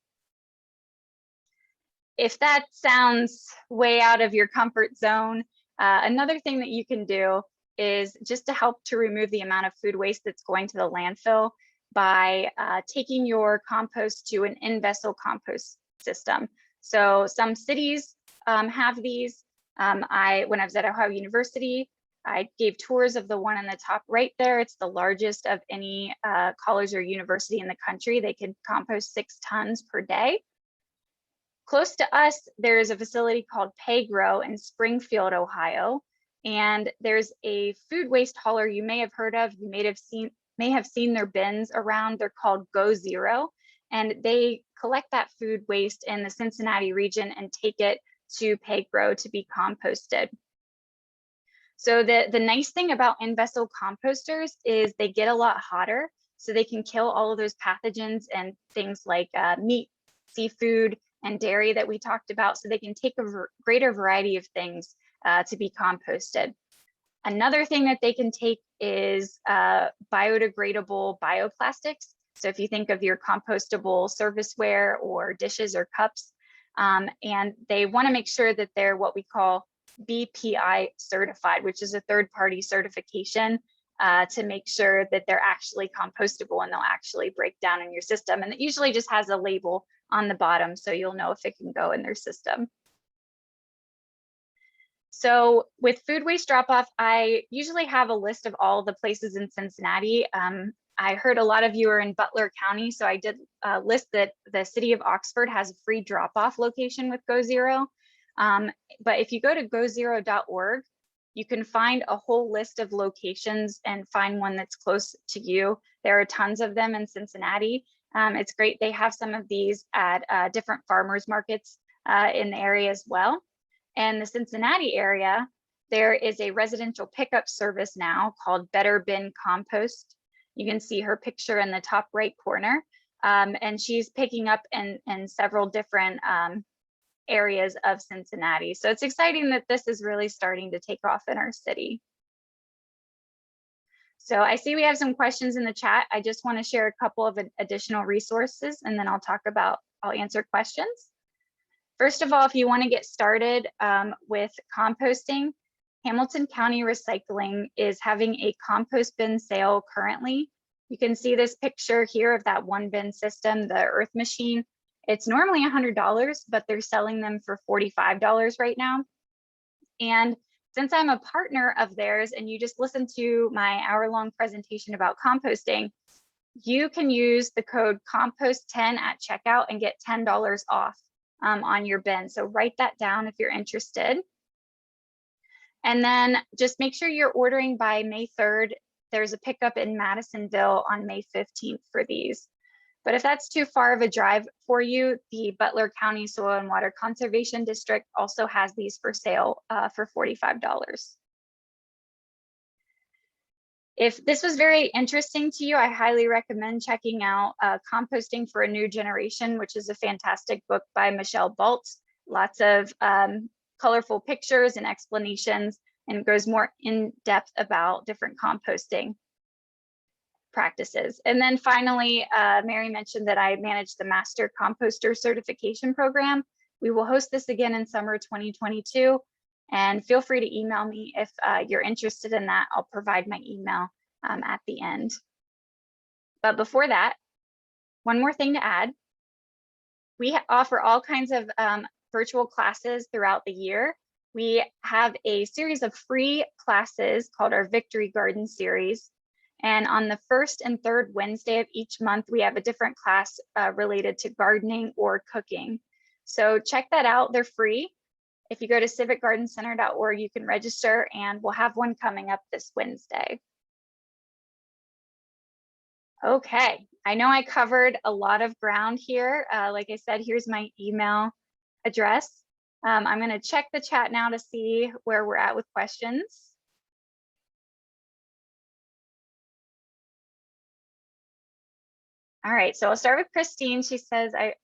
If that sounds way out of your comfort zone, another thing that you can do is just to help to remove the amount of food waste that's going to the landfill. by taking your compost to an in-vessel compost system. So some cities have these. When I was at Ohio University, I gave tours of the one in the top right there. It's the largest of any college or university in the country. They can compost 6 tons per day. Close to us, there's a facility called PayGrow in Springfield, Ohio. And there's a food waste hauler you may have heard of. You may have seen their bins around. They're called Go Zero. And they collect that food waste in the Cincinnati region and take it to PayGrow to be composted. So the nice thing about in-vessel composters is they get a lot hotter, so they can kill all of those pathogens and things like meat, seafood, and dairy that we talked about, so they can take a greater variety of things to be composted. Another thing that they can take is biodegradable bioplastics. So if you think of your compostable serviceware or dishes or cups, and they want to make sure that they're what we call BPI certified, which is a third-party certification to make sure that they're actually compostable and they'll actually break down in your system. And it usually just has a label on the bottom, so you'll know if it can go in their system. So with food waste drop-off, I usually have a list of all the places in Cincinnati. I heard a lot of you are in Butler County, so I did list that the city of Oxford has a free drop-off location with Go Zero. But if you go to gozero.org, you can find a whole list of locations and find one that's close to you. There are tons of them in Cincinnati. It's great. They have some of these at different farmers markets in the area as well. And the Cincinnati area, there is a residential pickup service now called Better Bin Compost. You can see her picture in the top right corner. And she's picking up in several different areas of Cincinnati. So it's exciting that this is really starting to take off in our city. So I see we have some questions in the chat. I just want to share a couple of additional resources, and then I'll answer questions. First of all, if you want to get started with composting, Hamilton County Recycling is having a compost bin sale currently. You can see this picture here of that one bin system, the Earth Machine. It's normally $100, but they're selling them for $45 right now. And since I'm a partner of theirs and you just listened to my hour-long presentation about composting, you can use the code COMPOST10 at checkout and get $10 off on your bin. So write that down if you're interested. And then just make sure you're ordering by May 3rd. There's a pickup in Madisonville on May 15th for these. But if that's too far of a drive for you, the Butler County Soil and Water Conservation District also has these for sale for $45. If this was very interesting to you, I highly recommend checking out Composting for a New Generation, which is a fantastic book by Michelle Baltz. Lots of colorful pictures and explanations, and goes more in depth about different composting practices. And then finally, Mary mentioned that I manage the Master Composter Certification Program. We will host this again in summer 2022. And feel free to email me if you're interested in that. I'll provide my email at the end. But before that, one more thing to add. We offer all kinds of virtual classes throughout the year. We have a series of free classes called our Victory Garden series. And on the first and third Wednesday of each month, we have a different class related to gardening or cooking. So check that out. They're free. If you go to civicgardencenter.org, you can register, and we'll have one coming up this Wednesday. Okay, I know I covered a lot of ground here. Like I said, here's my email address. I'm going to check the chat now to see where we're at with questions. All right, so I'll start with Christine. She says, I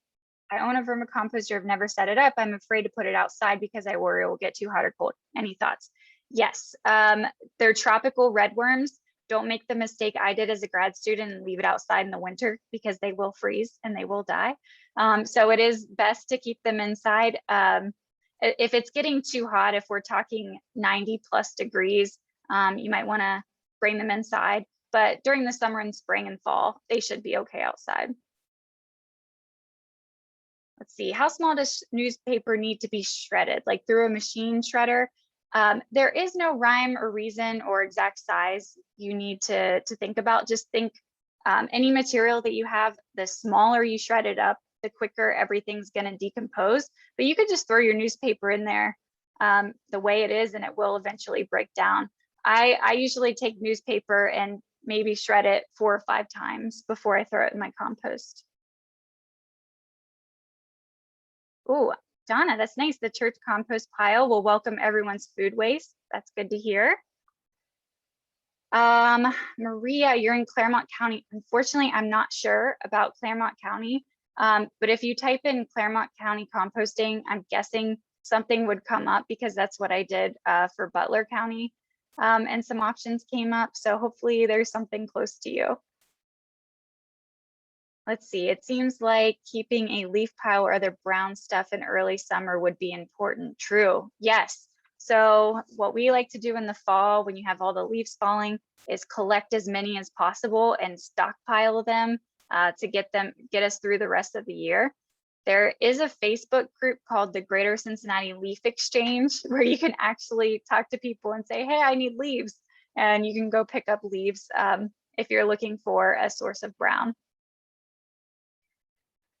own a vermicomposter. I've never set it up. I'm afraid to put it outside because I worry it will get too hot or cold. Any thoughts? Yes, they're tropical redworms. Don't make the mistake I did as a grad student and leave it outside in the winter, because they will freeze and they will die. So it is best to keep them inside. If it's getting too hot, if we're talking 90+ degrees, you might want to bring them inside. but during the summer and spring and fall, they should be okay outside. Let's see, how small does newspaper need to be shredded? Like through a machine shredder? There is no rhyme or reason or exact size you need to think about. Just think any material that you have, the smaller you shred it up, the quicker everything's going to decompose. But you could just throw your newspaper in there the way it is, and it will eventually break down. I usually take newspaper and maybe shred it 4 or 5 times before I throw it in my compost. Oh, Donna, that's nice. The church compost pile will welcome everyone's food waste. That's good to hear. Maria, you're in Claremont County. Unfortunately, I'm not sure about Claremont County, but if you type in Claremont County composting, I'm guessing something would come up because that's what I did for Butler County, and some options came up. So hopefully there's something close to you. Let's see, it seems like keeping a leaf pile or other brown stuff in early summer would be important. True, yes. So what we like to do in the fall when you have all the leaves falling is collect as many as possible and stockpile them to get us through the rest of the year. There is a Facebook group called the Greater Cincinnati Leaf Exchange where you can actually talk to people and say, hey, I need leaves. And you can go pick up leaves if you're looking for a source of brown.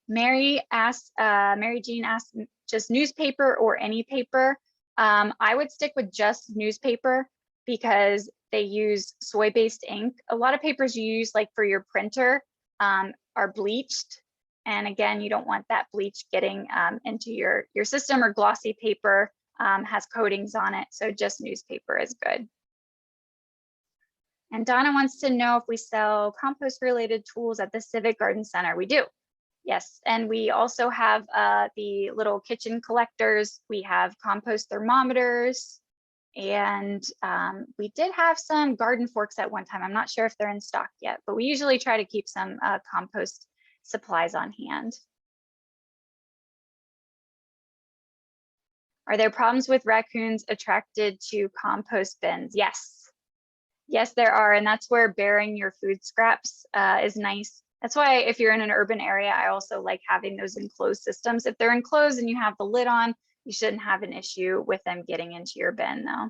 Mary Jean asked, just newspaper or any paper? I would stick with just newspaper because they use soy-based ink. A lot of papers you use like for your printer are bleached. And again, you don't want that bleach getting into your system, or glossy paper has coatings on it. So just newspaper is good. And Donna wants to know if we sell compost related tools at the Civic Garden Center. We do. Yes, and we also have the little kitchen collectors. We have compost thermometers, and we did have some garden forks at one time. I'm not sure if they're in stock yet, but we usually try to keep some compost supplies on hand. Are there problems with raccoons attracted to compost bins? Yes. Yes, there are, and that's where burying your food scraps is nice. That's why if you're in an urban area, I also like having those enclosed systems. If they're enclosed and you have the lid on, you shouldn't have an issue with them getting into your bin though.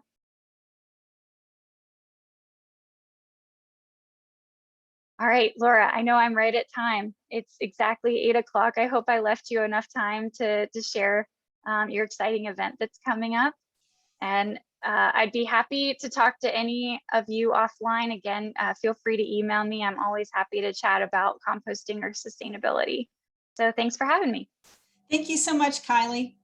All right, Laura, I know I'm right at time. It's exactly 8 o'clock. I hope I left you enough time to share your exciting event that's coming up. And I'd be happy to talk to any of you offline. Again, feel free to email me. I'm always happy to chat about composting or sustainability. So thanks for having me. Thank you so much, Kylie.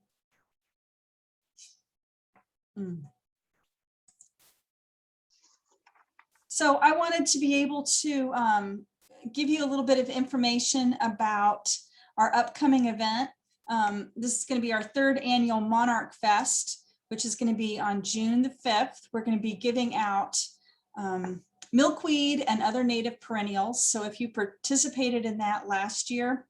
So I wanted to be able to give you a little bit of information about our upcoming event. This is going to be our 3rd annual Monarch Fest, which is going to be on June the 5th. We're going to be giving out milkweed and other native perennials. So if you participated in that last year,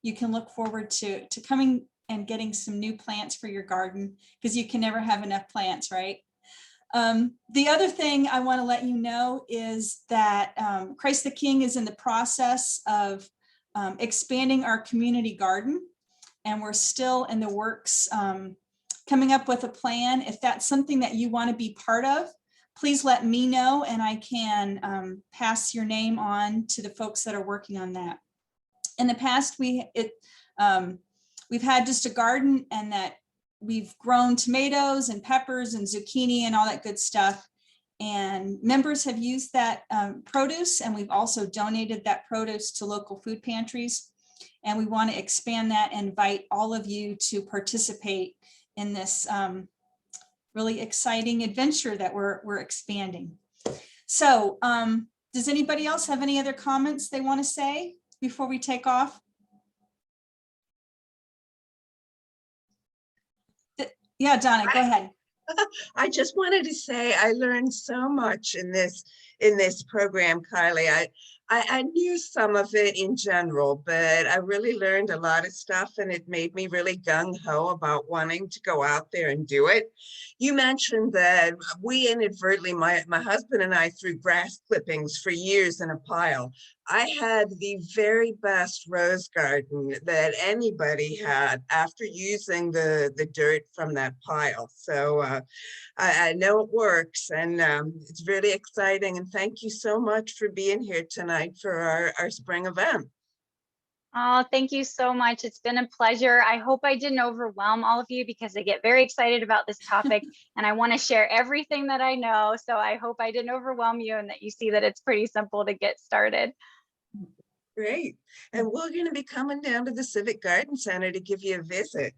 you can look forward to coming and getting some new plants for your garden, because you can never have enough plants, right? The other thing I want to let you know is that Christ the King is in the process of expanding our community garden, and we're still in the works coming up with a plan. If that's something that you want to be part of, please let me know, and I can pass your name on to the folks that are working on that. In the past, we've had just a garden, and that we've grown tomatoes and peppers and zucchini and all that good stuff. And members have used that produce, and we've also donated that produce to local food pantries. And we want to expand that and invite all of you to participate in this really exciting adventure that we're expanding. So does anybody else have any other comments they want to say before we take off? Yeah, Donna, go ahead. I just wanted to say I learned so much in this program, Kylie. I knew some of it in general, but I really learned a lot of stuff and it made me really gung-ho about wanting to go out there and do it. You mentioned that we inadvertently, my husband and I threw grass clippings for years in a pile. I had the very best rose garden that anybody had after using the dirt from that pile. So I know it works, and it's really exciting. And thank you so much for being here tonight for our spring event. Oh, thank you so much. It's been a pleasure. I hope I didn't overwhelm all of you because I get very excited about this topic and I want to share everything that I know. So I hope I didn't overwhelm you and that you see that it's pretty simple to get started. Great. And we're going to be coming down to the Civic Garden Center to give you a visit.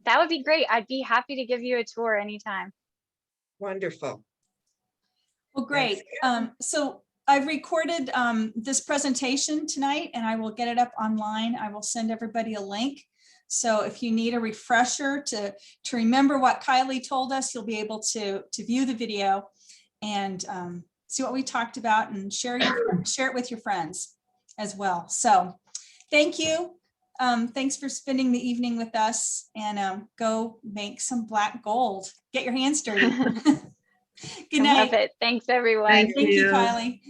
That would be great. I'd be happy to give you a tour anytime. Wonderful. Well, great. So I've recorded this presentation tonight and I will get it up online. I will send everybody a link. So if you need a refresher to remember what Kylie told us, you'll be able to view the video and see what we talked about and share it with your friends as well. So thank you. Thanks for spending the evening with us, and go make some black gold. Get your hands dirty. Good I love night. it. Thanks, everyone. Thank you, Kylie.